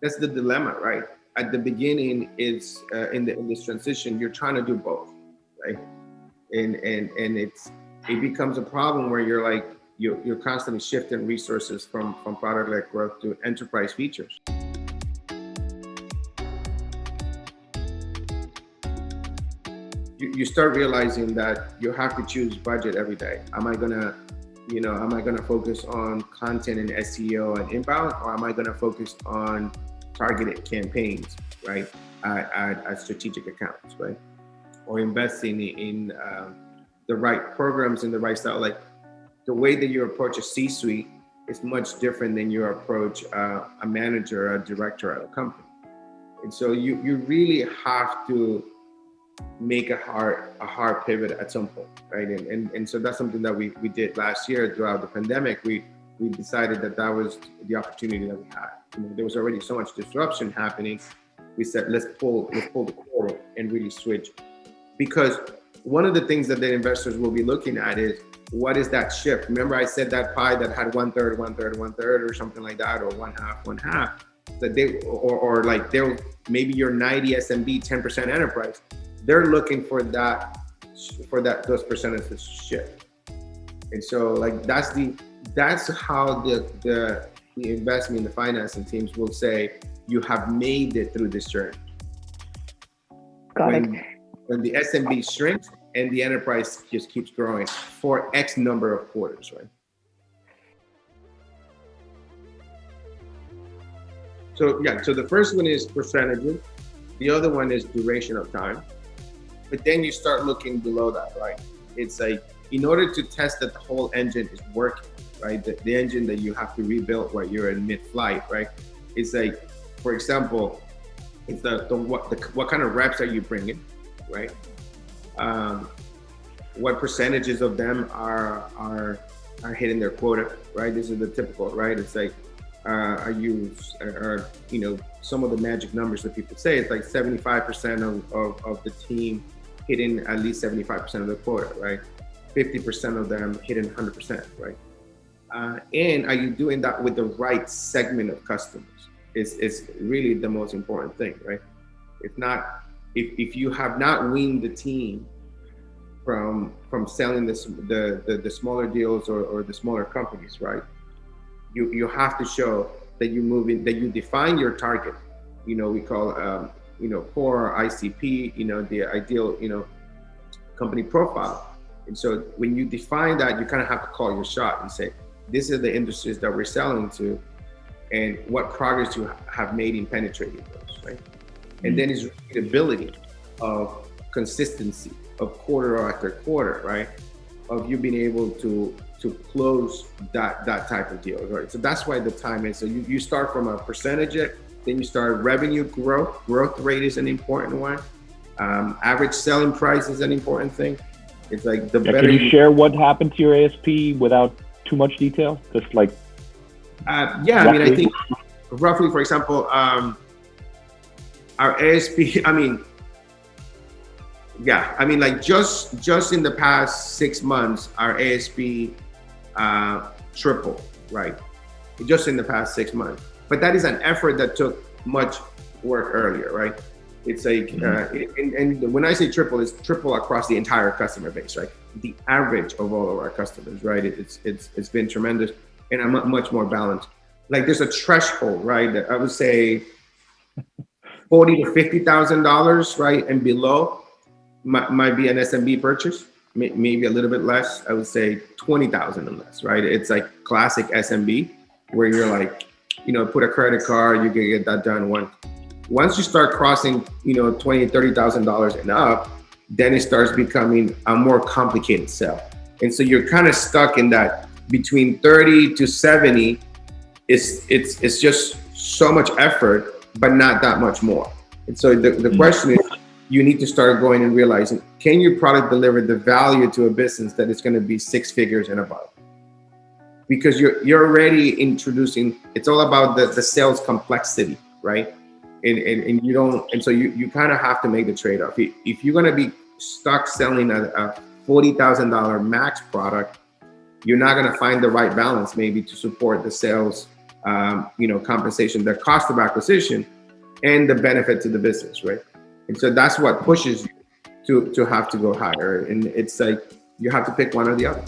that's the dilemma, right? At the beginning, it's in this transition, you're trying to do both, right? And it becomes a problem where you're like you're constantly shifting resources from product-led growth to enterprise features. You start realizing that you have to choose budget every day. Am I gonna focus on content and SEO and inbound, or am I gonna focus on targeted campaigns, right? At strategic accounts, right? Or investing in the right programs and the right style. Like the way that you approach a C-suite is much different than you approach a manager or a director at a company. And so you really have to make a hard pivot at some point, right? And so that's something that we did last year throughout the pandemic. We decided that was the opportunity that we had. There was already so much disruption happening. We said let's pull the cord and really switch, because one of the things that the investors will be looking at is what is that shift. Remember I said that pie that had 1/3, 1/3, 1/3, or something like that, or 1/2. That they or like they'll maybe you're 90 SMB, 10% enterprise. They're looking for those percentages to shift. And so like that's how the investment, the financing teams will say you have made it through this journey. Got it. When the SMB shrinks and the enterprise just keeps growing for X number of quarters, right? So the first one is percentages. The other one is duration of time. But then you start looking below that, right? It's like, in order to test that the whole engine is working, right? The engine that you have to rebuild while you're in mid-flight, right? It's like, for example, it's what kind of reps are you bringing, right? What percentages of them are hitting their quota, right? This is the typical, right? It's like, some of the magic numbers that people say, it's like 75% of the team hitting at least 75% of the quota, right? 50% of them hitting 100%, right? And are you doing that with the right segment of customers? It's really the most important thing, right? If you have not weaned the team from selling the smaller deals or the smaller companies, right? You have to show that you define your target. We call core ICP, the ideal company profile. And so when you define that, you kind of have to call your shot and say, these are the industries that we're selling to, and what progress you have made in penetrating those, right? And then it's repeatability of consistency of quarter after quarter, right? Of you being able to close that type of deal, right? So that's why the time is. So you start from a percentage, then you start revenue growth. Growth rate is an important one. Average selling price is an important thing. It's like the better. Can you share what happened to your ASP without too much detail? Just like. Roughly. I think roughly, for example, our ASP. Like just in the past 6 months, our ASP tripled, right? Just in the past 6 months. But that is an effort that took much work earlier, right? It's like, and when I say triple, it's triple across the entire customer base, right? The average of all of our customers, right? It's been tremendous, and I'm much more balanced. Like there's a threshold, right? That I would say $40,000 to $50,000, right, and below might be an SMB purchase. Maybe a little bit less. I would say 20,000 and less, right? It's like classic SMB, where you're like, put a credit card, you can get that done once you start crossing, $20,000, $30,000 and up, then it starts becoming a more complicated sell. And so you're kind of stuck in that between 30 to 70. It's just so much effort, but not that much more. And so the question is, you need to start going and realizing, can your product deliver the value to a business that is going to be 6 figures and above? Because you're already introducing, it's all about the sales complexity, right? And you don't, and so you kind of have to make the trade-off. If you're going to be stuck selling a $40,000 max product, you're not going to find the right balance maybe to support the sales compensation, the cost of acquisition, and the benefit to the business, right? And so that's what pushes you to have to go higher. And it's like you have to pick one or the other.